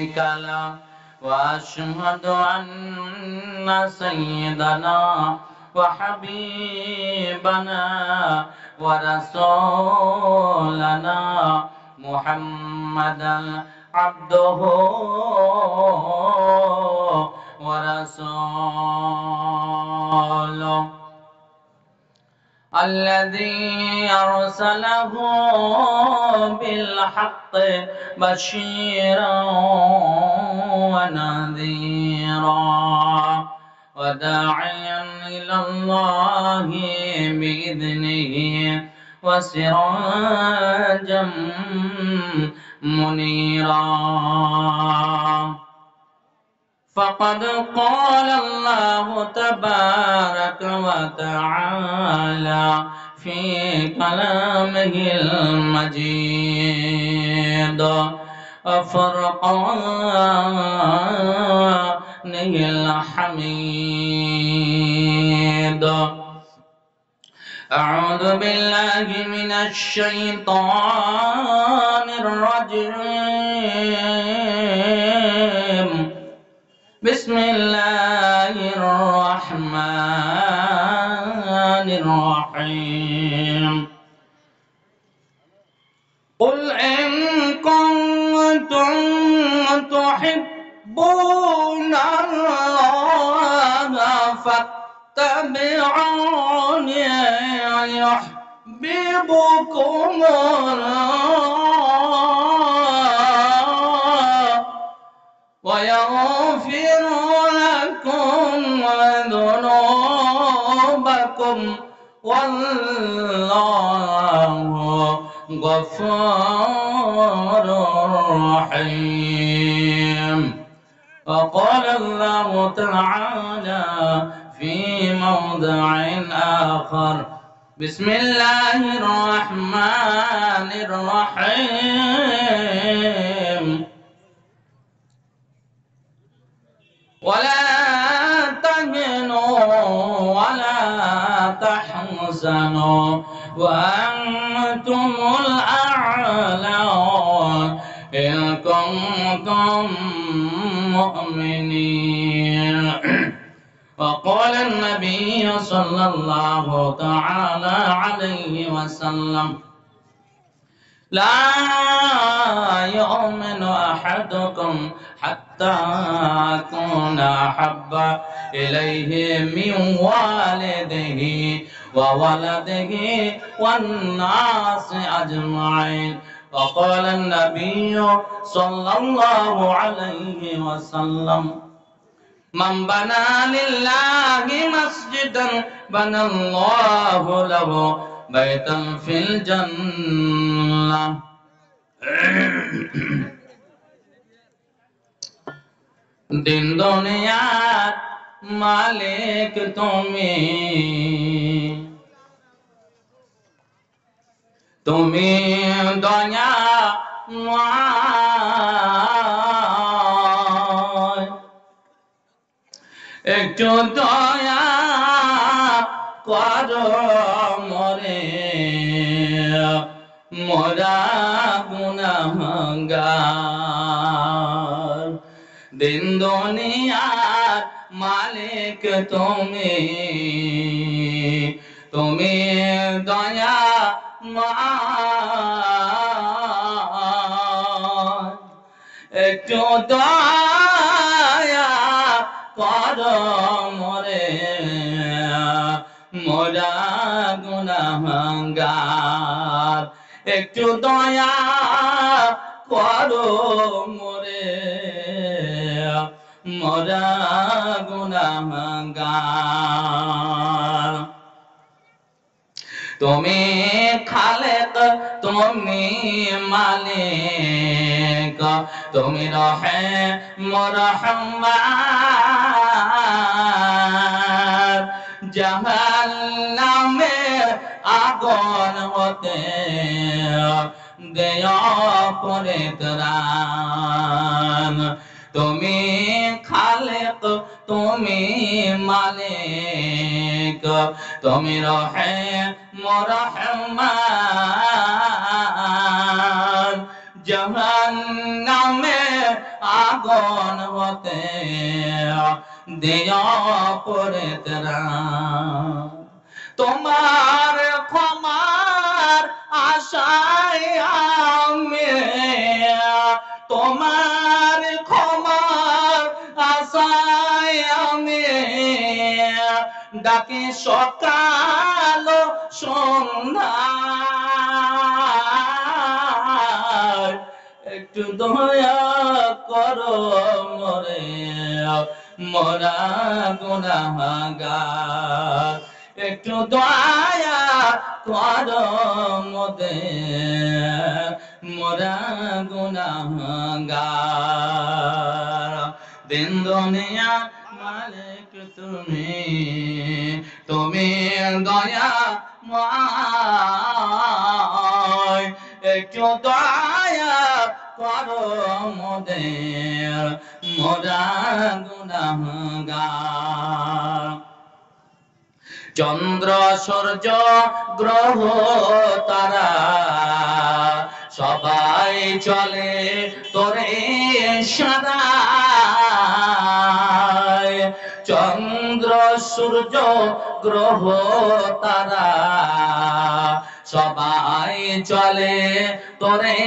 كلام وأشهد أن سيدنا وحبيبنا ورسولنا محمدا عبده ورسوله الذي أرسله بالحق بشيرا ونذيرا وداعيا إلى الله بإذنه وسراجا منيرا فقد قال الله تبارك وتعالى في كلامه المجيد وفرقانه الحميد أعوذ بالله من الشيطان الرجيم بسم الله الرحمن الرحيم قل إن كنتم تحبون الله فاتبعوني يحببكم الله ويغفر لكم ذنوبكم والله غفور رحيم وقال الله تعالى في موضع آخر بسم الله الرحمن الرحيم ولا تهنوا ولا تحزنوا وأنتم الأعلون إن كنتم مؤمنين وقال النبي صلى الله تعالى عليه وسلم لا يؤمن أحدكم حتى أكون أحب إليه من والده وولده والناس أجمعين وقال النبي صلى الله عليه وسلم من بنى لله مسجدا بنى الله له بيتا في الجنة दिन दुनियार मालिक তুমি দয়া একটু দয়া করো মরে মোরা গুনাহগার দিন দুনিয়ার মালিক তুমি দয়া একটু দয়া করো মরে মোরা গুনাহগার একটু দয়া করো মরে মোরা গুনাহগার তুমি খালেক তুমি মালিক তুমি রহিম রহমান জাহান্নামের আগুন হতে দেয়া পরিত্রাণ তুমি খালেক তুমি মালিক তুমি রহিম রহমান জাহান্নামে আগুন হতে দিও পরিত্রাণ। তোমার ক্ষমার আশায় আমি, তোমার ক্ষমার আশায় আমি ডাকি সকাল সন্ধ্যা, একটু দয়া করো মরে মোরা গুনাহগার, একটু দয়া করো মোদের মোরা গুনাহগার। দিন দুনিয়া মালিক তুমি, তুমি দয়াময়, একটু দয়া করো মোদের মোরা গুনাহগার। চন্দ্র সূর্য গ্রহ তারা সবাই চলে তোরে ইশারায়, চন্দ্র সূর্য গ্রহ তারা সবাই চলে তোরে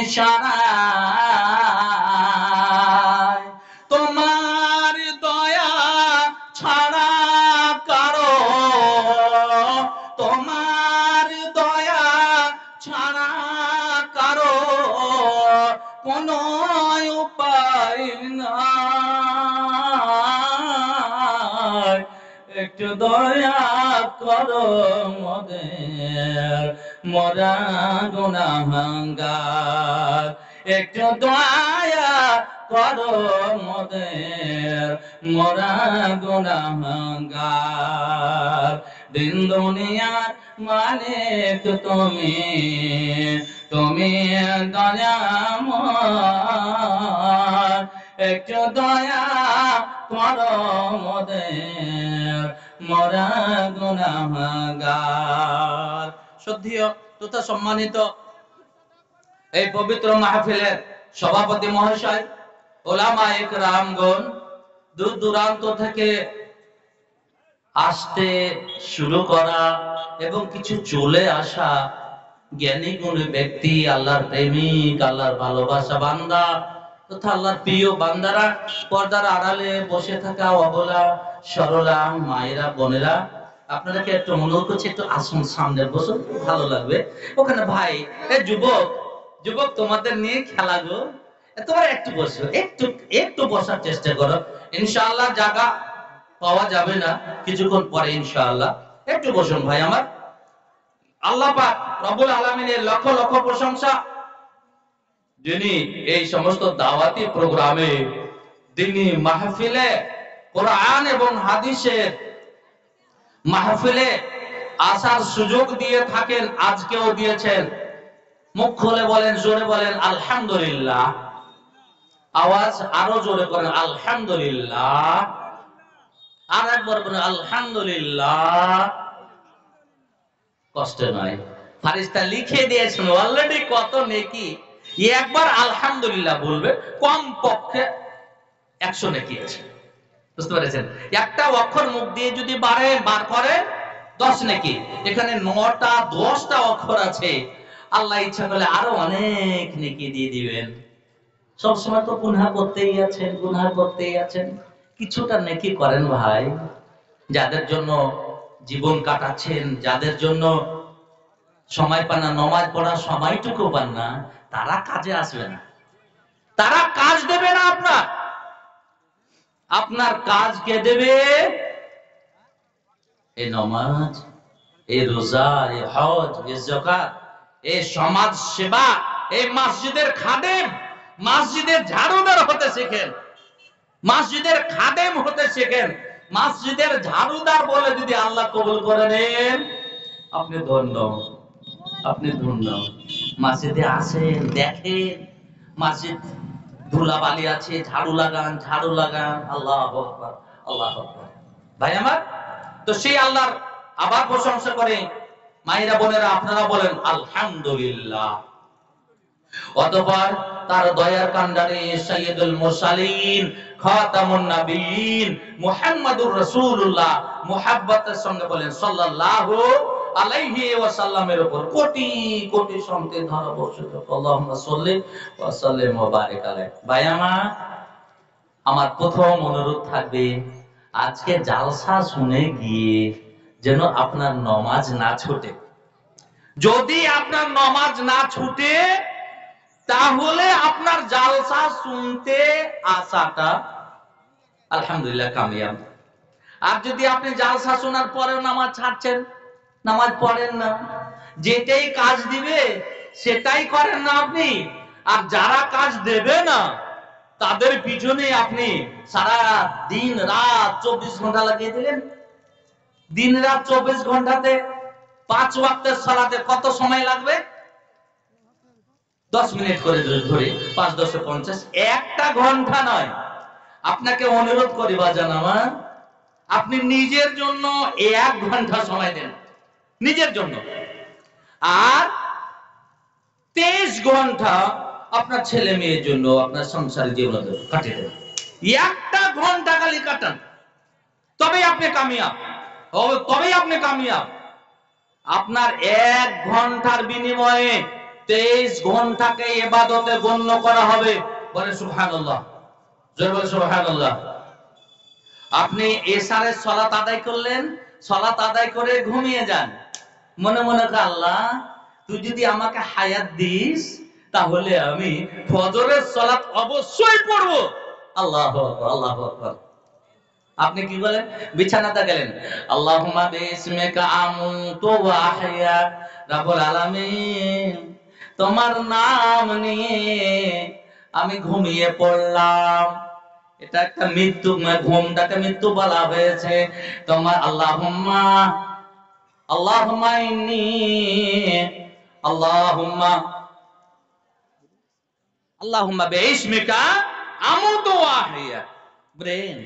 ইশারায়। তোমার দয়া ছাড়া কারো, তোমার দয়া ছাড়া কারো কোনো উপায় নাই, একটু দয়া করো মোদের মোরা গুনাহগার, একটু দয়া করো মোদের মোরা গুনাহগার। দিন দুনিয়ার মালিক তুমি, তুমি দয়াময়, একটু দয়া করো মোদের মোরা গুনাহগার। শ্রদ্ধেয় তথা সম্মানিত এই পবিত্র মাহফিলের সভাপতি মহাশয়, ওলামায়ে কেরামগণ, দূর দূরান্ত থেকে আসতে শুরু করা এবং কিছু চলে আসা জ্ঞানী গুণী ব্যক্তি, আল্লাহর প্রেমিক, আল্লাহর ভালোবাসা বান্দা তথা আল্লাহর প্রিয় বান্দারা, পর্দার আড়ালে বসে থাকা অবলা সরলা মায়েরা বোনেরা, আপনাদেরকে একটু অনুরোধ করছি, একটু আসুন সামনে বসুন, ভালো লাগবে। ওখানে ভাই যুবক যুবক তোমাদের নিয়ে খেলা গো, তোমরা একটু বসো, একটু একটু বসার চেষ্টা করো, ইনশাআল্লাহ জায়গা পাওয়া যাবে না কিছুক্ষণ পরে ইনশাআল্লাহ। একটু বসুন ভাই আমার। আল্লাহ পাক রব্বুল আলামিনের লক্ষ লক্ষ প্রশংসা, যিনি এই সমস্ত দাওয়াতি প্রোগ্রামে, দিনী মাহফিলে, কোরআন এবং হাদিসের মাহফিলে আসার সুযোগ দিয়ে থাকেন, আজকেও দিয়েছেন। মুখ খুলে বলেন, জোরে বলেন আলহামদুলিল্লাহ। আওয়াজ আরো জোরে করেন আলহামদুলিল্লাহ। আর একবার বলেন আলহামদুলিল্লাহ। কষ্ট নয়, ফারিস্তা লিখে দিয়েছেন অলরেডি কত নেকি। একবার আলহামদুলিল্লাহ বলবে, কম পক্ষে 100 নেকি আছে। বুঝতে পেরেছেন? একটা অক্ষর মুখ দিয়ে যদি বার করে 10 নেকি। এখানে 9টা 10টা অক্ষর আছে, আল্লাহ ইচ্ছা করলে আরো অনেক নেকি দিয়ে দিবেন। সবসময় তো গুনাহ করতেই আছেন, গুনাহ করতেই আছেন, কিছুটা নেকি করেন ভাই। যাদের জন্য জীবন কাটাচ্ছেন, যাদের জন্য সময় পান না, নামাজ পড়ার সময়টুকু পান না, তারা কাজে আসবে না, তারা কাজ দেবে না। আপনার কাজ কে দেবে? এই নামাজ, এই রোজা, এই হজ, এই যাকাত, এই সমাজ সেবা, এই মসজিদের খাদেম, মসজিদের ঝাড়ুদার হতে শেখেন, মসজিদের খাদেম হতে শেখেন। মসজিদের ঝাড়ুদার বলে যদি আল্লাহ কবুল করে নেন, আপনি ধন্য, আপনি ধন্য। মসজিদে আসেন, দেখেন মসজিদ ধুলাবালি আছে, ঝাড়ু লাগান, ঝাড়ু লাগান। আল্লাহু আকবার, আল্লাহু আকবার। ভাই আমার, তো সেই আল্লাহর আবার প্রশংসা করে মায়েরা বোনেরা আপনারা বলেন আলহামদুলিল্লাহ। অতঃপর তার দয়ার কান্ডারে সাইয়্যিদুল মুরসালিন খাতামুন নবিয়্যিন মুহাম্মাদুর রাসূলুল্লাহ মুহাব্বতের সঙ্গে বলেন সাল্লাল্লাহু আলাইহি ওয়াসাল্লামের উপর কোটি কোটি শান্তির ধারা বর্ষিত হোক। আল্লাহুম্মা সাল্লি ওয়া সাল্লিম ওয়া বারিক আলাইহি। ভাই আমার প্রথম অনুরোধ থাকবে, আজকে জালসা শুনে গিয়ে যেন আপনার নামাজ না ছুটে। যদি আপনার নামাজ না ছুটে তাহলে আপনার জালসা শুনতে আসাটা আলহামদুলিল্লাহ কামিয়াব। আর যদি আপনি জালসা শোনার পরেও নামাজ ছাড়ছেন, নামাজ পড়েন না, যেটাই কাজ দিবে সেটাই করেন না আপনি, আর যারা কাজ দেবে না তাদের পিছনে আপনি সারা দিন রাত 24 ঘন্টা লাগিয়ে দিলেন। দিন রাত 24 ঘন্টাতে 5 ওয়াক্তের সালাতে কত সময় লাগবে? 10 মিনিট করে ধরে 5 10 50, একটা ঘন্টা নয়। আপনাকে অনুরোধ করি বাজান আমার, আপনি নিজের জন্য 1 ঘন্টা সময় দেন, নিজের জন্য, আর 23 ঘন্টা আপনার ছেলে মেয়ের জন্য, আপনার সংসারের জীবন কাটিয়ে দেন। 1টা ঘন্টা খালি কাটান, তবেই আপনি কামিয়াব, তবেই আপনি কামিয়াব। আপনার 1 ঘন্টার বিনিময়ে 23 ঘন্টাকে ইবাদতে গণ্য করা হবে। বলে সুবহানাল্লাহ, জোরে বলে সুবহানাল্লাহ। আপনি এশারের সালাত আদায় করলেন, সালাত আদায় করে ঘুমিয়ে যান, মনে মনে আল্লাহ তুই যদি আমাকে হায়াত দিস তাহলে আমি ফজরের সালাত অবশ্যই পড়ব। আল্লাহু আকবার, আল্লাহু আকবার। আপনি কি বলেন? বিছানাতে গেলেন, আল্লাহুম্মা বিসমিকা আমুতু ওয়া আহইয়া, রব্বুল আলামিন তোমার নাম নিয়ে আমি ঘুমিয়ে পড়লাম। এটা একটা মৃত্যু, ঘুমটাকে মৃত্যু বলা হয়েছে। তোমার আল্লাহুম্মা আল্লাহুম্মা ইন্নী আল্লাহুম্মা আল্লাহুম্মা বিসমিকা আমুতু ওয়া আহইয়া। ব্রেন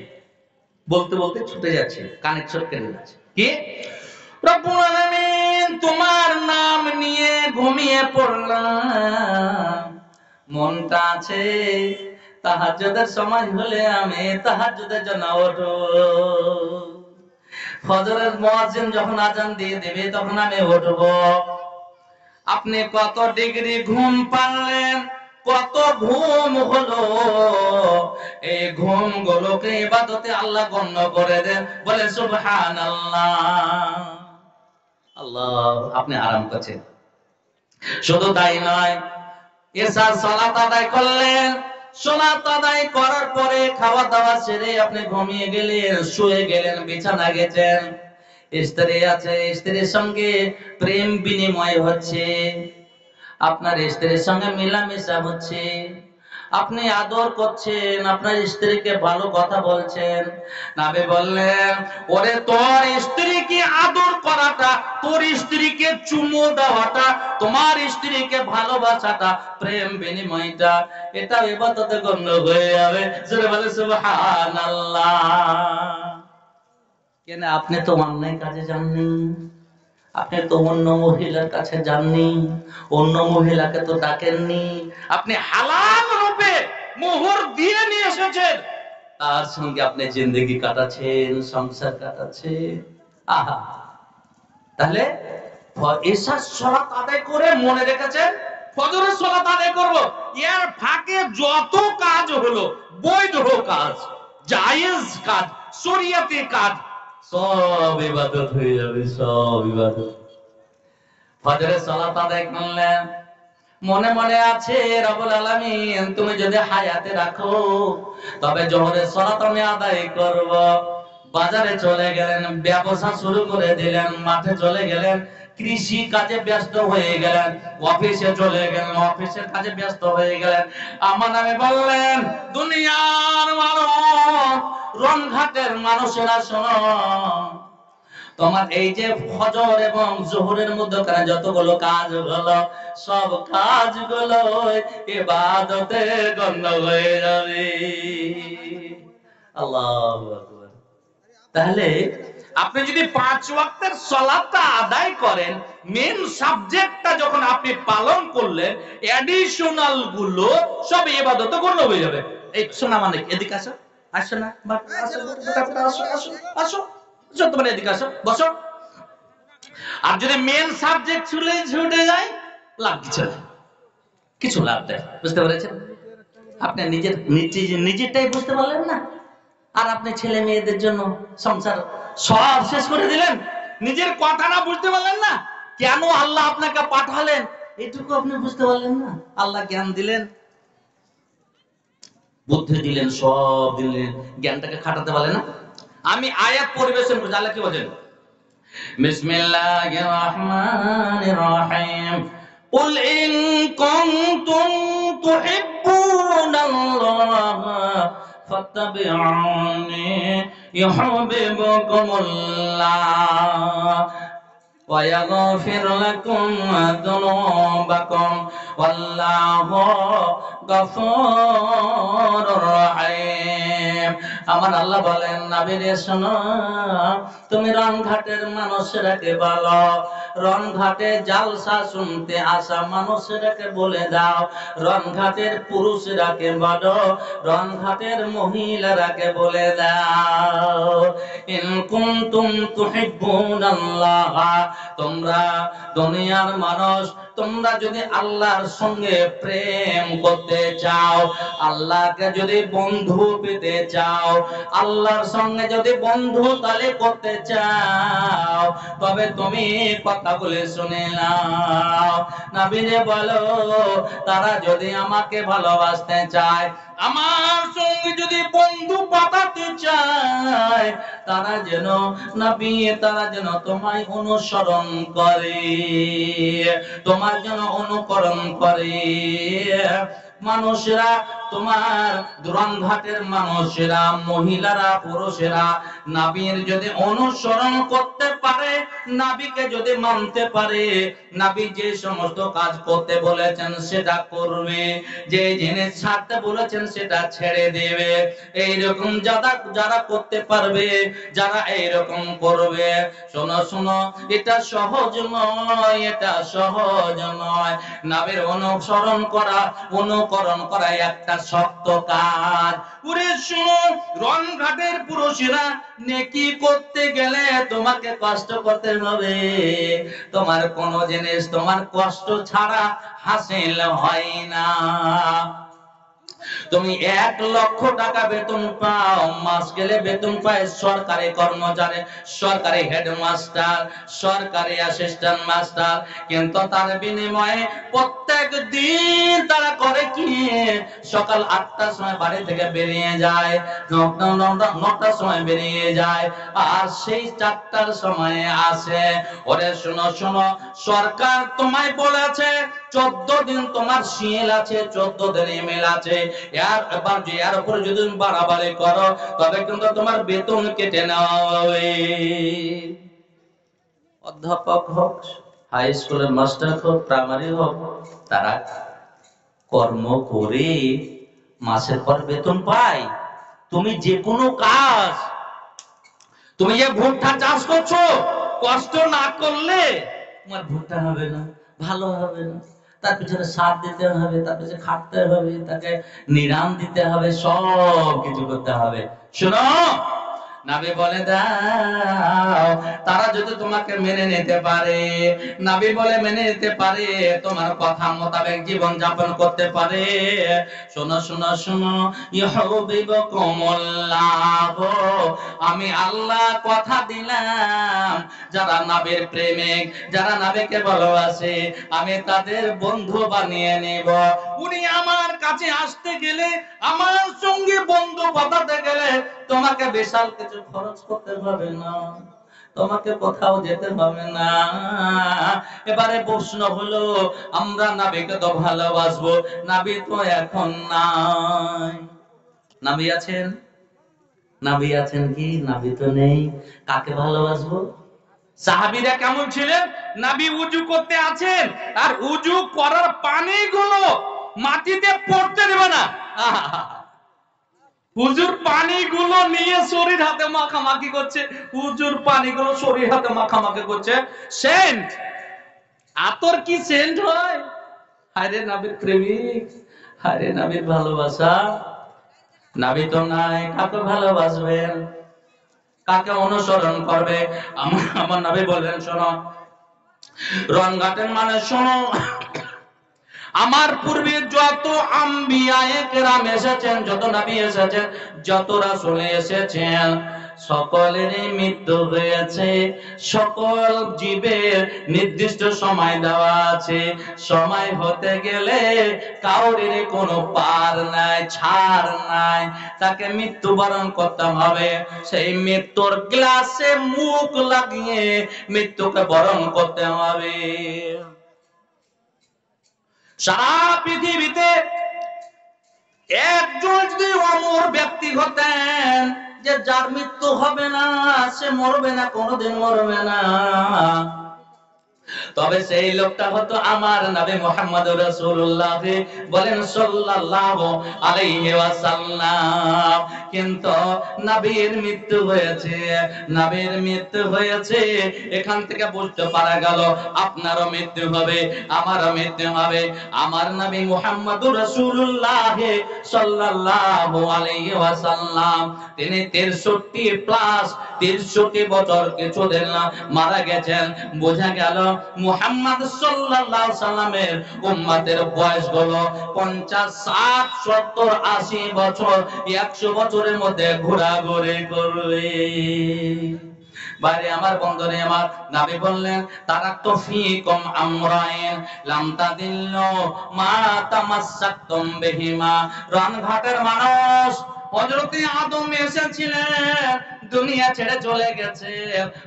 বলতে বলতে ছুটে যাচ্ছে, কানেকশন কেটে যাচ্ছে। কি? রব্বুল আলামিন তোমার নাম নিয়ে ঘুমিয়ে পড়লাম, মনটা আছে তাহাজ্জুদের সময় হলে আমি তাহাজ্জুদের জন্য উঠব, ফজরের মুয়াজ্জিন যখন আযান দিয়ে দেবে তখন আমি উঠব। আপনি কত ডিগ্রি ঘুম পারলেন, কত ঘুম হলো, এই ঘুম গুলোকে ইবাদতে আল্লাহ গণ্য করে দেন। বলে সুবহানাল্লাহ। আল্লাহ, আপনি আরাম করছেন। শুধু তাই নয়, এশার সালাত আদায় করলেন, সালাত আদায় করার পরে খাওয়া দাওয়া সেরে আপনি ঘুমিয়ে গেলেন, শুয়ে গেলেন, বিছানা গেছেন, স্ত্রী আছে, স্ত্রীর সঙ্গে প্রেম বিনিময় হচ্ছে, আপনার স্ত্রীর সঙ্গে মেলামেশা হচ্ছে, আপনি আদর করছেন, আপনার স্ত্রীকে ভালো কথা বলছেন। নবী বললেন, ওরে তোর স্ত্রীকে আদর করাটা, তোর স্ত্রীকে চুমু দেওয়াটা, তোমার স্ত্রীকে ভালোবাসাটা, প্রেম বিনিময়টা, এটা ইবাদতে গণ্য হয়ে যাবে। জোরে বলে সুবহানাল্লাহ। কেন? আপনি তো অন্যায় কাজে যাননি, আপনি তো অন্য মহিলার কাছে যাননি, অন্য মহিলাকে তো ডাকেননি, আপনি হালাল রূপে মোহর দিয়ে নিয়ে এসেছেন, তার সঙ্গে আপনি জিন্দেগি কাটাচ্ছেন, সংসার কাটাচ্ছেন। আহা, তাহলে এশার সালাত আদায় করে মনে রেখেছেন ফজরের সালাত আদায় করব, এর ফাঁকে যত কাজ হলো, বৈধ কাজ, জায়েজ কাজ, শরীয়তি কাজ, সব ইবাদত হয়ে যাবে, সব ইবাদত। ফজরের সালাত আদায় করলেন, মনে মনে আছে রব্বুল আলামিন তুমি যদি হায়াতে রাখো তবে জোহরের সালাত আমি আদায় করব। বাজারে চলে গেলেন, ব্যবসা শুরু করে দিলেন, মাঠে চলে গেলেন, কৃষি কাজে ব্যস্ত হয়ে গেলেন, অফিসে চলে গেলেন, অফিসের কাজে ব্যস্ত হয়ে গেলেন। আমার নামে বললেন, দুনিয়ার মানুষ, রনঘাটের মানুষেরা শোনো, তোমার এই যে ফজর এবং যোহরের মধ্যখানে যতগুলো কাজ হলো, সব কাজগুলো ইবাদতে গণ্য হয়ে যাবে। আল্লাহু আকবার। তাহলে আপনি যদি 5 ওয়াক্তের সালাতটা আদায় করেন, মেন সাবজেক্টটা যখন আপনি পালন করলেন, অ্যাডিশনাল গুলো সব ইবাদত গণ্য হয়ে যাবে। এই শোনা মানে এদিকে আসো, আসো না আসো, আসো আসো আসো, তোমার এদিকে আসো, বসো। আর যদি মেন সাবজেক্ট ছুটে যায়, লাভ কিছু না, কিছু লাভ দেয়। বুঝতে পেরেছেন? আপনি নিজেরটাই বুঝতে পারলেন না, আর আপনি ছেলে মেয়েদের জন্য সংসার সব শেষ করে দিলেন। নিজের কথা না বুঝতে পারলেন না, কেন আল্লাহ আপনাকে পাঠালেন এটুকু আপনি বুঝতে পারলেন না। আল্লাহ জ্ঞান দিলেন, বুদ্ধি দিলেন, সব দিলেন, জ্ঞানটাকে খাটাতে পারলেন না। আমি আয়াত পরিবেশন করছি, আল্লাহ কি বলেন? বিসমিল্লাহির রহমানির রহিম। قل إن كنتم تحبون الله فاتبعوني يحببكم الله ويغفر لكم ذنوبكم والله غفور رحيم। আমার আল্লাহ বলেন, নবী রে শোনো, তুমি রনঘাটের মানুষেরাকে বলো, রনঘাটে জালসা শুনতে আসা মানুষেরাকে বলে দাও, রনঘাটের পুরুষেরাকে বলো, রনঘাটের মহিলারাকে বলে দাও, ইন কুনতুম তুহিব্বুনাল্লাহ, তোমরা দুনিয়ার মানুষ, তোমরা যদি আল্লাহর সঙ্গে প্রেম করতে চাও, আল্লাহকে যদি বন্ধু পেতে চাও, আল্লাহর সঙ্গে যদি বন্ধু তালে করতে চাও, তবে তুমি কথাগুলি শুনে নাও। নবীরে বলো, তারা যদি আমাকে ভালোবাসতে চায়, আমার সঙ্গে যদি বন্ধু পাঠাতে চায়, তারা যেন নবী, তারা যেন তোমায় অনুসরণ করে, তোমার যেন অনুকরণ করে। মানুষেরা, তোমার রনঘাটের মানুষেরা, মহিলারা, পুরুষেরা নবীর যদি অনুসরণ করতে পারে, নবীকে যদি মানতে পারে, নবী যে সমস্ত কাজ করতে বলেছেন সেটা করবে, যে জিনিস ছাড়তে বলেছেন সেটা ছেড়ে দেবে। এইরকম যারা করতে পারবে, যারা এইরকম করবে, শোনো শোনো, এটা সহজ নয়, এটা সহজ নয়। নবীর অনুসরণ করা, অনুকরণ করা একটা শক্ত কাজ। পুরে শুনো, রনঘাটের পুরুষেরা, নেকি করতে গেলে তোমাকে কষ্ট করতে হবে। তোমার কোন জিনিস তোমার কষ্ট ছাড়া হাসিল হয় না। তুমি 1 লক্ষ টাকা বেতন পাও, মাস গেলে বেতন পায় সরকারি কর্মচারী, সরকারি হেডমাস্টার, সরকারি অ্যাসিস্ট্যান্ট মাস্টার, কিন্তু তার বিনিময়ে প্রত্যেক দিন তারা করে কি, সকাল 8টার সময় বাড়ি থেকে বেরিয়ে যায়, 9টার সময় বেরিয়ে যায়, আর সেই 4টার সময় আসে। ওরে শোনো শোনো, সরকার তোমায় বলেছে 14 দিন তোমার শিল আছে, 14 দিন ইমেল আছে, এর উপরে যদি বাড়াবাড়ি করো তবে কিন্তু তোমার বেতন কেটে নেওয়া হবে। অধ্যাপক হোক, হাই স্কুলের মাস্টার হোক, প্রাইমারি হোক, তারা কর্ম করে মাসের পর বেতন পায়। তুমি যে কোনো কাজ, তুমি যে ভুট্টা চাষ করছো, কষ্ট না করলে তোমার ভুট্টা হবে না, ভালো হবে না। তার পিছনে সার দিতে হবে, তার পিছনে খাটতে হবে, তাকে নিরাম দিতে হবে, সব কিছু করতে হবে। শোনো, নবী বলে দাও, তারা যদি তোমাকে মেনে নিতে পারে, নবী বলে মেনে নিতে পারে, তোমার কথা মোতাবেক জীবন যাপন করতে পারে, শোনো শোনো শোনো, ইউহিব্বুকুমুল্লাহ, আমি আল্লাহ কথা দিলাম, যারা নবীর প্রেমিক, যারা নবীকে ভালোবাসে, আমি তাদের বন্ধু বানিয়ে নেব। উনি আমার কাছে আসতে গেলে, আমার সঙ্গে বন্ধু বাঁধাতে গেলে তোমাকে বিশাল কিছু খরচ করতে হবে না, তোমাকে কোথাও যেতে হবে না। এবারে প্রশ্ন হলো, আমরা নবীকে তো ভালোবাসবো, নবী তো এখন নাই। নবী আছেন? নবী আছেন কি? নবী তো নেই, কাকে ভালোবাসবো? সাহাবীরা কেমন ছিলেন? নবী উজু করতে আছেন, আর উজু করার পানিগুলো মাটিতে পড়তে দেবে না। হুজুর পানিগুলো নিয়ে শরীর হাতে মাখামাখি করছে, হুজুর পানিগুলো শরীর হাতে মাখামাখি করছে। সেন্ট, আতর কি সেন্ট হয়? হায়রে নবীর প্রেমিক, হায়রে নবীর ভালোবাসা। নবী তো নাই, কাকে ভালোবাসবেন, কাকে অনুসরণ করবে? আমার নবী বললেন, শোনো রণঘাটের মানে শোনো, আমার পূর্বে যত আম্বিয়ায়ে কেরাম এসেছেন, যত নবী এসেছেন, যত রাসূল এসেছেন, সকলেরই মৃত্যু হয়েছে। সকল জীবের নির্দিষ্ট সময় দেওয়া আছে। সময় হতে গেলে কাউরির কোনো পার নাই, ছাড় নাই, তাকে মৃত্যুবরণ করতে হবে। সেই মৃত্যুর গ্লাসে মুখ লাগিয়ে মৃত্যুকে বরণ করতে হবে। সারা পৃথিবীতে একজন যদি অমর ব্যক্তি হতেন, যে যার মৃত্যু হবে না, সে মরবে না, কোনোদিন মরবে না, তবে সেই লোকটা হতো আমার নবী মুহাম্মদুর রাসূলুল্লাহ, বলেন সাল্লাল্লাহু আলাইহি ওয়াসাল্লাম। কিন্তু নবীর মৃত্যু হয়েছে, নবীর মৃত্যু হয়েছে, এখান থেকে বুঝতে পারা গেল আপনারও মৃত্যু হবে, আমারও মৃত্যু হবে। আমার নবী মুহাম্মদুর রাসূলুল্লাহ সাল্লাল্লাহু আলাইহি ওয়াসাল্লাম, তিনি 63 প্লাস 63 বছর কিছুদিন মারা গেছেন। বোঝা গেল মুহাম্মদ সাল্লাল্লাহু আলাইহি সাল্লামের উম্মতের বয়স হলো 50, 60, 70, 80 বছর, 100 বছরের মধ্যে ঘোরাঘুরি করবে। বাইরে আমার বন্ধুরে আমার, নবী বললেন, তারাক্তু ফীকুম আমরাইন লাম তাদিল্লু মা তামাসসাকতুম বিহিমা। রণঘাটের মানুষ, হযরতে আদম এসেছিলেন, দুনিয়া ছেড়ে চলে গেছে।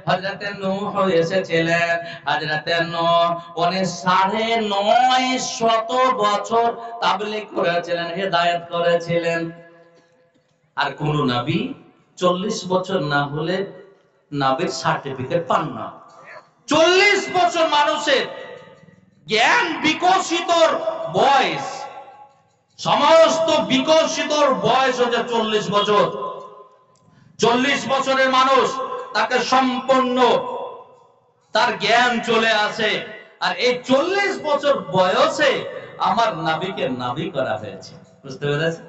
হযরতে নূহ এসেছিলেন, হযরতে নূহ উনি 950 বছর তাবলীগ করেছিলেন, হেদায়েত করেছিলেন। আর কোন নবী 40 বছর না হলে নবীর সার্টিফিকেট পান না। 40 বছর মানুষের জ্ঞান বিকশিত বয়স, সমস্ত বিকশিত বয়স হচ্ছে 40 বছর। 40 বছরের মানুষ, তাকে সম্পূর্ণ তার জ্ঞান চলে আসে। আর এই 40 বছর বয়সে আমার নবীকে নবী করা হয়েছে। বুঝতে পেরেছেন?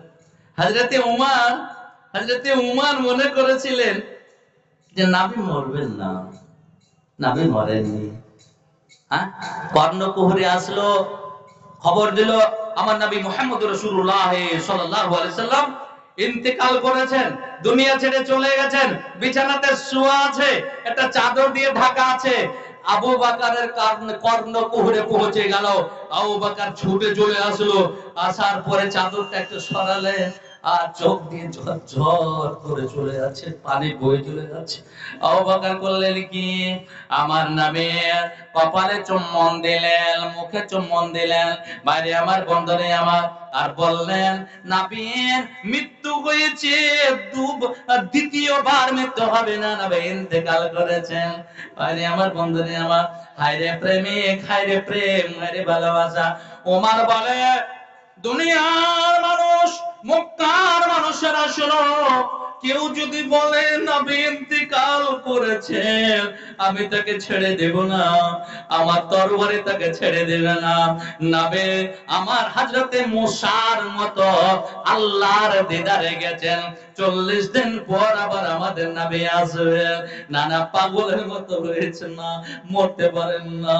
হযরতে উমর মনে করেছিলেন যে নবী মরবেন না, নবী মরেননি। হ্যাঁ, কর্ণকুহরে আসলো, খবর দিল আমার নবী মুহাম্মদুর রাসূলুল্লাহ সাল্লাল্লাহু আলাইহি সাল্লাম ইন্তেকাল করেছেন, দুনিয়া ছেড়ে চলে গেছেন, বিছানাতে শোয়া আছে, একটা চাদর দিয়ে ঢাকা আছে। আবু বকরের কর্ণকুহরে পৌঁছে গেল। আবু বকর ছুটে চলে আসলো, আসার পরে চাদরটা একটু সরালেন, আর চোখ দিয়ে ঝরঝর করে চলে যাচ্ছে, পানি বয়ে চলে যাচ্ছে। আবু বকর করলেন কি, আমার নবীর কপালে চুম্বন দিলেন, মুখে চুম্বন দিলেন। বাইরে আমার বন্ধনে আমার, আর বললেন, নবীর মৃত্যু হয়েছে, দ্বিতীয়বার মৃত্যু হবে না, নবী ইন্তেকাল করেছেন। বাইরে আমার বন্ধনে আমার, হায়রে প্রেমিক, হায়রে প্রেম, হায়রে ভালোবাসা। ওমর বলে, দুনিয়ার মানুষ, মক্কার মানুষেরা শোনো, কেউ যদি বলে নবী ইন্তেকাল করেছেন, আমি তাকে ছেড়ে দেব না, আমার তরবারি তাকে ছেড়ে দেবে না। নবী আমার হযরতে মুসার মতো আল্লাহর দিদারে গেছেন, 40 দিন পর আবার আমাদের নবী আসবেন। নানা পাগলের মতো হয়েছে না, মরতে পারেন না।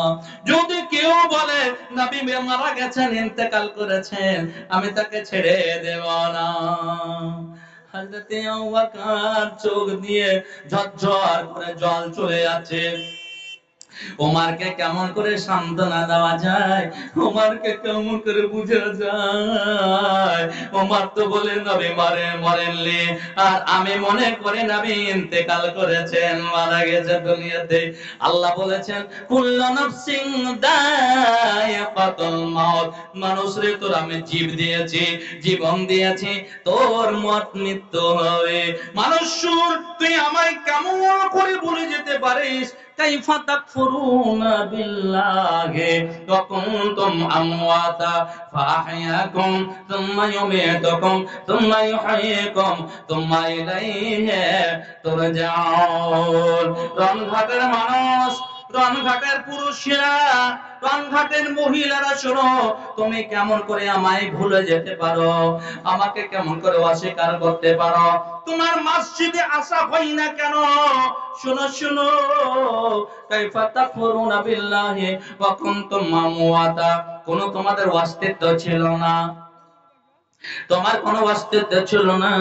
যদি কেউ বলে নবী মারা গেছেন, ইন্তেকাল করেছেন, আমি তাকে ছেড়ে দেব না। হযরতে আবু বকর চোখ দিয়ে ঝরঝর করে জল চলে যাচ্ছে। ওমরকে কেমন করে সান্ত্বনা দেওয়া যায়, ওমরকে কেমন করে বুঝা যায়? ওমর তো বলে নবী মরেননি, আর আমি মনে করি নবী ইন্তেকাল করেছেন, মারা গেছে দুনিয়াতে। আল্লাহ বলেছেন, কুল্লু নাফসিন দায়িকাতুল মাউত, মানুষ রে তোর আমি জীবন দিয়েছি, তোর মৃত্যু হবে। মানুষ, তুই আমায় কেমন করে ভুলে যেতে পারিস, কাইফা তাকফুরুনা বিল্লাহি ওয়া কুনতুম আমওয়াতা ফাআহইয়াকুম সুম্মা ইউমীতুকুম সুম্মা ইউহয়িকুম সুম্মা ইলাইহি তুরজাউন। রণঘাটের মানুষ, রণঘাটের পুরুষেরা, রণঘাটের মহিলারা, শোনো, তুমি কেমন করে আমায় ভুলে যেতে পারো, আমাকে কেমন করে অস্বীকার করতে পারো, তোমার মসজিদে আসা হয় না কেন? শোনো শোনো, কাইফা তাকফুরুনা বিল্লাহি ওয়া কুনতুম আমওয়াতা, কোন তোমাদের অস্তিত্ব ছিল না, তোমার কোনো অস্তিত্ব ছিল না।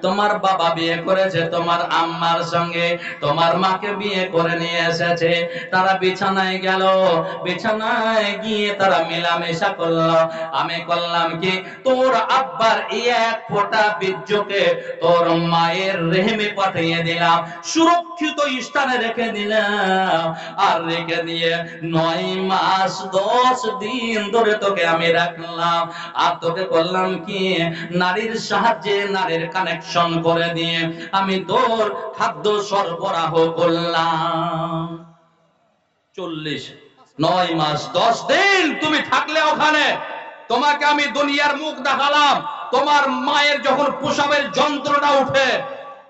তোমার বাবা বিয়ে করেছে তোমার আম্মার সঙ্গে, তোমার মাকে বিয়ে করে নিয়ে এসেছে, তারা বিছানায় গেল, বিছানায় গিয়ে তারা মেলামেশা করলো। আমি করলাম কি, তোর আব্বার এক ফোঁটা বীর্যকে তোর মায়ের রেহেমে পাঠিয়ে দিলাম, সুরক্ষিত স্থানে রেখে দিলাম, আর রেখে দিয়ে 9 মাস 10 দিন ধরে তোকে আমি রাখলাম, আর তোকে করলাম কি, নারীর সাহায্যে, নারীর কানেকশন করে দিয়ে আমি তোর খাদ্য সরবরাহ করলাম। 9 মাস 10 দিন তুমি থাকলে ওখানে, তোমাকে আমি দুনিয়ার মুখ দেখালাম। তোমার মায়ের যখন প্রসবের যন্ত্রণা উঠে,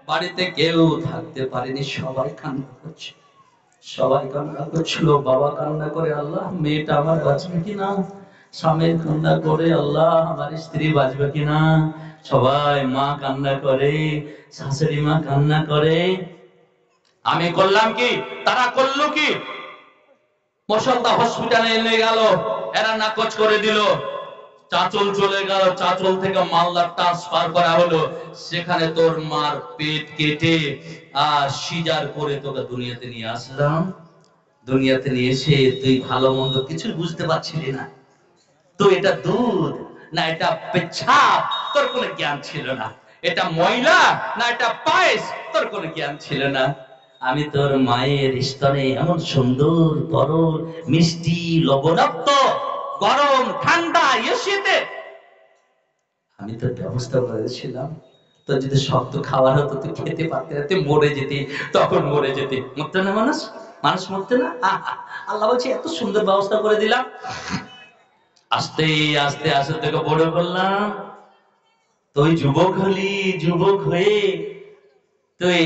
বাড়িতে কেউ থাকতে পারেনি, সবাই কান্না করছে, সবাই কান্না করছিল। বাবা কান্না করে, আল্লাহ মেয়েটা আমার বাঁচবে কিনা, স্বামীর কান্না করে, আল্লাহ আমার স্ত্রী বাঁচবে কিনা, সবাই, মা কান্না করে, শাশুড়ি মা কান্না করে। আমি করলাম কি, তারা করলো কি, মশলদা হসপিটালে নিয়ে গেল, এরা নাকচ করে দিল, চাচল চলে গেল, চাচল থেকে মালদা ট্রান্সফার করা হলো, সেখানে তোর মার পেট কেটে আর সিজার করে তোকে দুনিয়াতে নিয়ে আসলাম। দুনিয়াতে নিয়ে এসে তুই ভালো মন্দ কিছু বুঝতে পারছিলি না, তো এটা দুধ না এটা পেচ্ছাপ তোর কোনো জ্ঞান ছিল না, এটা ময়লা না এটা পায়েস তোর কোনো জ্ঞান ছিল না। আমি তোর মায়ের স্তনে এমন সুন্দর তরল মিষ্টি লবণাক্ত গরম ঠান্ডা এসিতে আমি তোর ব্যবস্থা করেছিলাম, তো যদি শক্ত খাবার হতো তুই খেতে পারতে না, তুই মরে যেতি, তখন মরে যেতি। মরতে না মানুষ, মানুষ মরতে না, আল্লাহ বলছে এত সুন্দর ব্যবস্থা করে দিলাম। আস্তে আস্তে আস্তে থেকে বড় করলাম, তুই যুবক হলি, যুবক হয়ে তুই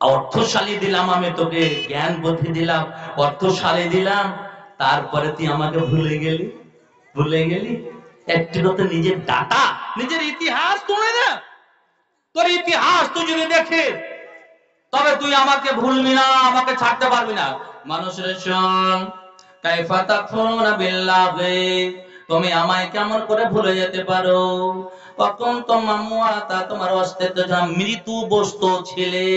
অর্থশালী দিলাম, আমি তোকে জ্ঞান বুদ্ধি দিলাম, অর্থশালী দিলাম, তারপরে তুই আমাকে ভুলে গেলি, ভুলে গেলি। একটু তো নিজের ডাটা, নিজের ইতিহাস তুলে না, তোর ইতিহাস তুই যদি দেখে তবে তুই আমাকে ভুলবি না, আমাকে ছাড়তে পারবি না। মানুষের শোন, কাইফা তাকফুরুনা বিল্লাহি, তুমি আমায় কেমন করে ভুলে যেতে পারো, কখন তোমার মুআতা, তোমার অস্তিত্ব মৃত বস্তু ছিলে,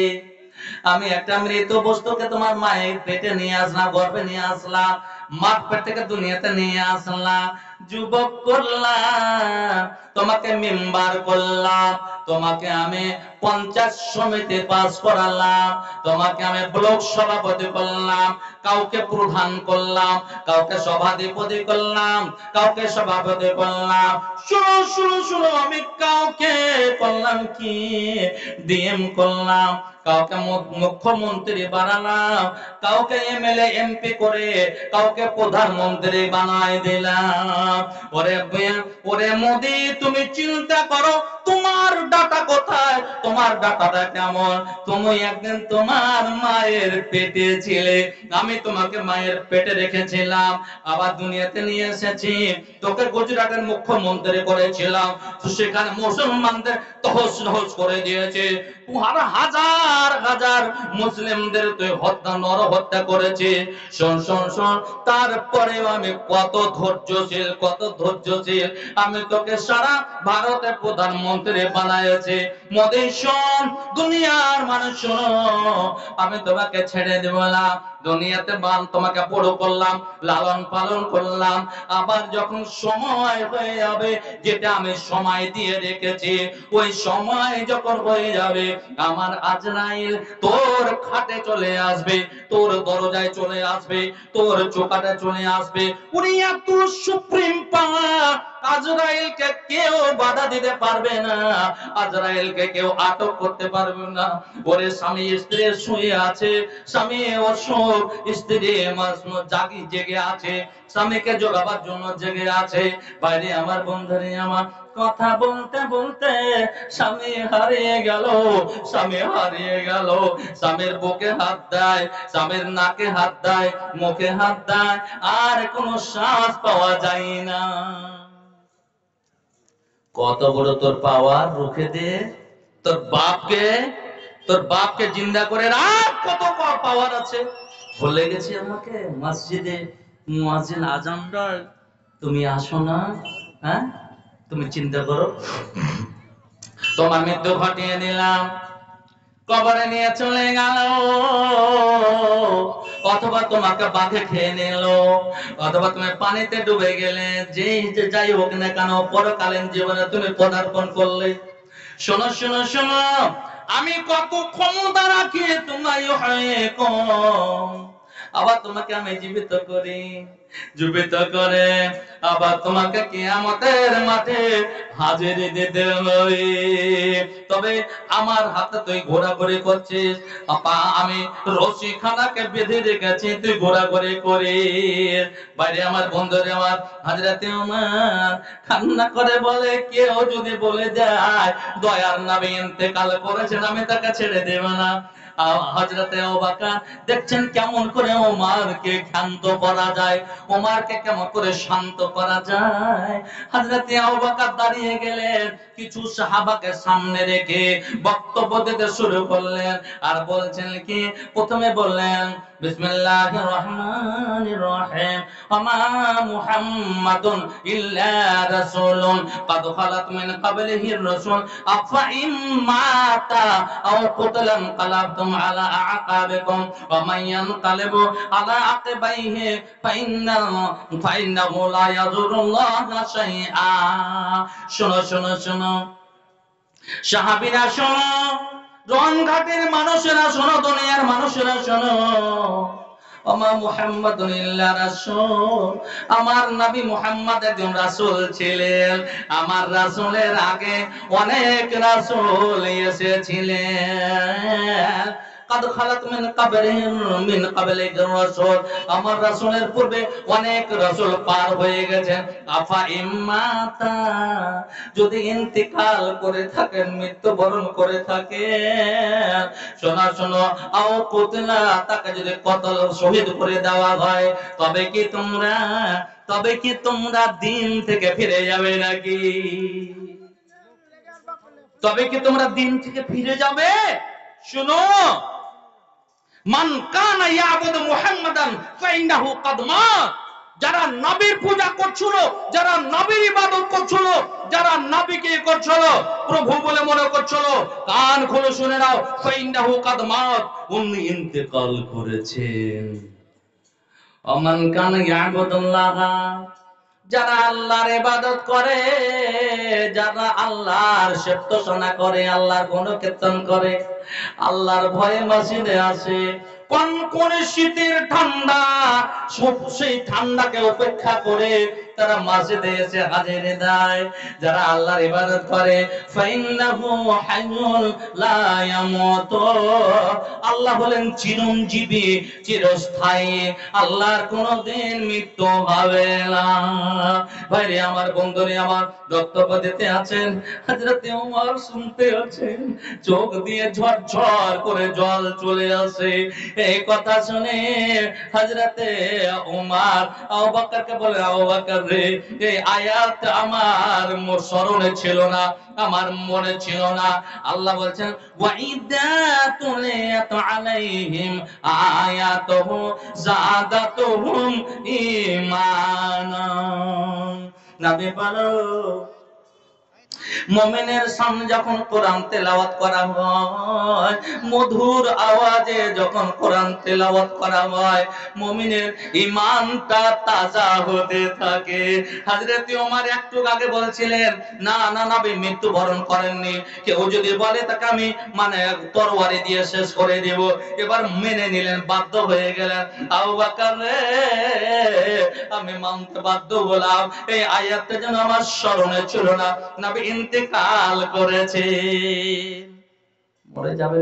আমি একটা মৃত বস্তুকে তোমার মায়ের পেটে নিয়ে আসলাম, গর্ভে নিয়ে আসলাম, মার পেট থেকে দুনিয়াতে নিয়ে আসলাম, যুবক করলাম, তোমাকে মেম্বার করলাম, তোমাকে আমি পঞ্চায়েত সমিতি পাস করালাম, তোমাকে আমি ব্লক সভাপতি করলাম, কাউকে প্রধান করলাম, কাউকে সভাধিপতি করলাম, কাউকে সভাপতি করলাম। শুনো শুনো শুনো, আমি কাউকে করলাম কি, ডিএম করলাম, কাউকে মুখ্যমন্ত্রী বানালাম, কাউকে এমএলএ এমপি করে কাউকে প্রধানমন্ত্রী বানাই দিলাম। ওরে মোদি, তুমি চিন্তা করো তোমার ডাটা কোথায়, তোমার ডাটাটা কেমন। তুমি একদিন তোমার মায়ের পেটে ছিলে, আমি তোমাকে মায়ের পেটে রেখেছিলাম, আবার দুনিয়াতে নিয়ে এসেছি, তোকে গুজরাটের মুখ্যমন্ত্রী করেছিলাম, তো সেখানে মুসলমানদের তহস নহস করে দিয়েছে, হাজার হাজার মুসলিমদের তুই হত্যা, নরহত্যা করেছে। শোন শোন শোন, তারপরে আমি কত ধৈর্যশীল, কত ধৈর্যশীল, আমি তোকে সারা ভারতে প্রধানমন্ত্রী বানাইছে। মোদি শোন, দুনিয়ার মানুষ শোনো, আমি তোমাকে ছেড়ে দেব না, দুনিয়াতে তোমাকে বড় করলাম, লালন পালন করলাম, আবার যখন সময় হয়ে যাবে, যেটা আমি সময় দিয়ে রেখেছি, ওই সময় যখন হয়ে যাবে, আমার আজরাইল তোর খাটে চলে আসবে, তোর দরজায় চলে আসবে, তোর চোকাটে চলে আসবে। উনি এত সুপ্রিম পাওয়ার, আজরাইলকে কেউ বাধা দিতে পারবে না, আজরাইলকে কেউ আটক করতে পারবে না। ওরে স্বামী স্ত্রী শুয়ে আছে, স্বামী অসুখ, স্ত্রী জাগি জেগে আছে, স্বামীকে জোগাবার জন্য জেগে আছে। বাইরে আমার বন্ধুরে আমার, কথা বলতে বলতে স্বামী হারিয়ে গেল, স্বামী হারিয়ে গেল। স্বামীর বুকে হাত দেয়, স্বামীর নাকে হাত দেয়, মুখে হাত দেয়, আর কোনো শ্বাস পাওয়া যায় না। কত বড় তোর পাওয়ার, রুখে দে তোর বাপকে, তোর বাপকে জিন্দা করে রাখ, কত পাওয়ার আছে। ভুলে গেছি আমাকে মসজিদে মুয়াজ্জিন আজান দেয়, তুমি আসো না? হ্যাঁ, তুমি চিন্তা করো, তোমার মৃত্যু ঘটিয়ে দিলাম, কবরে নিয়ে চলে গেল, অথবা তোমাকে বাঘে খেয়ে নিল, অথবা তুমি পানিতে ডুবে গেলে, যে যাই হোক না কেন পরকালীন জীবনে তুমি পদার্পণ করলে। শোনো শোনো শোনো, আমি কত ক্ষমতা রাখি তোমায় হয়ে কম, আবার তোমাকে আমি জীবিত করি, জীবিত করে আবার তোমাকে কিয়ামতের মাঠে হাজিরি দিতে হবে। তবে আমার হাতে তুই ঘোরাঘুরি করছিস, আপা আমি রশি খানাকে বেঁধে রেখেছি, তুই ঘোরাঘুরি করিস। বাইরে আমার বন্ধুরে আমার, হযরতে ওমর কান্না করে বলে, কেউ যদি বলে যায় দয়ার নবী ইন্তেকাল করেছেন, আমি তাকে ছেড়ে দেব না। হযরতে আবু বকর দেখছেন কেমন করে ওমরকে শান্ত করা যায়, ওমরকে কেমন করে শান্ত করা যায়। হযরতে আবু বকর দাঁড়িয়ে গেলেন, কিছু সাহাবাকে সামনে রেখে বক্তব্য দিতে শুরু করলেন, আর বলছেন কি, প্রথমে বললেন বিসমিল্লাহির রহমানির রহিম, ওমা মুহাম্মাদুন ইল্লা রাসূলুন قد خلت من قبله الرسل أفإن مات أو قتل انقلبتم على أعقابكم ومن ينقلب على عقبيه فإنه لا يضر الله شيئا। শোনো শোনো শোনো সাহাবীরা, শোনো রণঘাটের মানুষেরা, শোনো দুনিয়ার মানুষেরা, শোনো, ওমা মুহাম্মাদুন ইল্লা রাসূল, আমার নবী মুহাম্মদ একজন রাসূল ছিলেন, আমার রাসূলের আগে অনেক রাসূল এসেছিলেন। قد خلت من قبلهم الرسل, আমার রাসূলের পূর্বে অনেক রাসূল পার হয়ে গেছেন। আফা ইম্মাতা, যদি ইন্তেকাল করে থাকেন, মৃত্যুবরণ করে থাকেন, শোনা শোনো, আও কুতলা, তাকে যদি কতল শহীদ করে দেওয়া হয়, তবে কি তোমরা দিন থেকে ফিরে যাবে নাকি? তবে কি তোমরা দিন থেকে ফিরে যাবে? শুনো, মান কানা ইয়াবুদু মুহাম্মাদান ফাইন্নাহু ক্বাদ মাত, যারা নবীর পূজা করছিল, যারা নবীর ইবাদত করছিল, যারা নবীকে করছিল প্রভু বলে মনে করছিল, কান খুলে শুনে নাও, ফাইন্নাহু ক্বাদ মাত, উনি ইন্তেকাল করেছেন। ওমান কানা ইয়াবুদুল্লাহ, যারা আল্লাহর ইবাদত করে, যারা আল্লাহর সেবতোষণা করে, আল্লাহর গুণকীর্তন করে, আল্লাহর ভয়ে মসজিদে আসে, কনকনে শীতের ঠান্ডা, সেই ঠান্ডাকে উপেক্ষা করে তারা মসজিদে এসে হাজিরি দেয়, যারা আল্লাহর ইবাদত করে, ফাইন্নাহু হাইয়ুল লা ইয়ামুত, আল্লাহ বলেন চিরঞ্জীবী, চিরস্থায়ী, আল্লাহর কোনদিন মৃত্যু হবে না। ভাইরে আমার, বন্ধুরে আমার, বক্তব্য দিতে আছেন হযরতে ওমর, শুনতে আছেন, চোখ দিয়ে ঝরঝর করে জল চলে আসে। এই কথা শুনে হযরতে ওমর আবু বকরকে বলে, আবু বকর রে, এই আয়াত আমার স্মরণে ছিল না, আমার মনে ছিল না। আল্লাহ বলছেন, ওয়াইদা তুলিয়াত আলাইহিম আয়াতুহু যাদাতুহুম ঈমানা। নবী বলো, মুমিনের সামনে যখন কোরআন তেলাওয়াত করা হয়, মধুর আওয়াজে যখন কোরআন তেলাওয়াত করা হয়, মুমিনের ঈমানটা তাজা হতে থাকে। হযরত ওমর একটু আগে বলছিলেন না না নবী মৃত্যুবরণ করেননি, কেউ যদি বলে তাকে আমি মানে তরবারি দিয়ে শেষ করে দেব, এবার মেনে নিলেন, বাধ্য হয়ে গেলেন। আবু বকর রে, আমি মানতে বাধ্য হলাম, এই আয়াতটা যেন আমার স্মরণে ছিল না, নবী ইন্তেকাল করেছে, মরে যাবে।